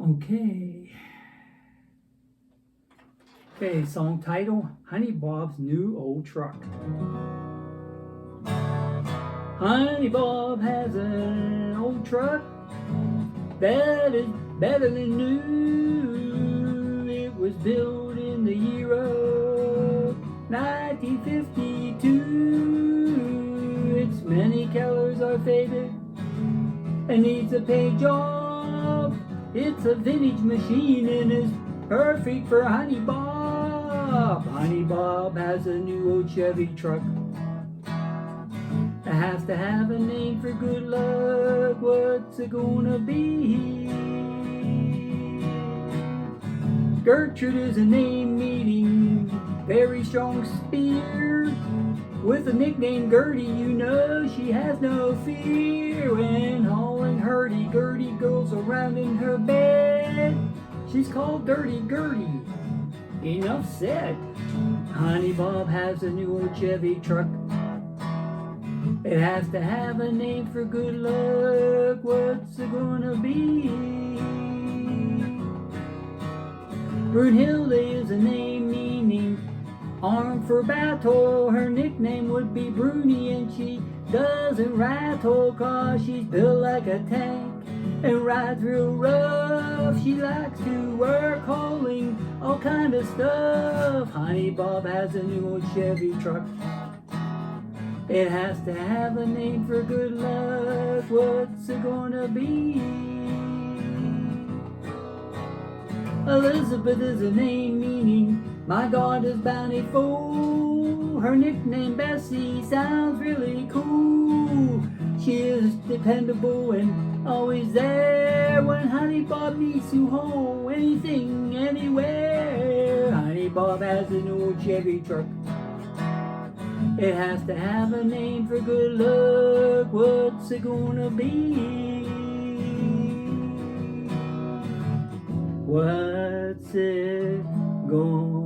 Okay. Okay, song title, Honey Bob's New Old Truck. Honey Bob has an old truck that is better than new. It was built in the year of 1952. Its many colors are faded and needs a paint job. It's a vintage machine and is perfect for Honey Bob. Honey Bob has a new old Chevy truck. It has to have a name for good luck. What's it gonna be? Gertrude is a name meaning very strong spear. With a nickname Gertie, you know she has no fear. When hauling hurdy-gurdy girls around in her bed, she's called Dirty Gertie. Enough said. Honey Bob has a new old Chevy truck. It has to have a name for good luck. What's it gonna be? Brunhilde is a name meaning armed for battle. Her nickname would be Bruni, and she doesn't rattle 'cause she's built like a tank and rides real rough. She likes to work hauling all kind of stuff. Honey Bob has a new old Chevy truck. It has to have a name for good luck. What's it gonna be? Elizabeth is a name meaning my God is bountiful. Her nickname Bessie sounds really cool. She is dependable and always there when Honey Bob needs to haul anything, anywhere. Honey Bob has a new old Chevy truck. It has to have a name for good luck. What's it gonna be? What's it gonna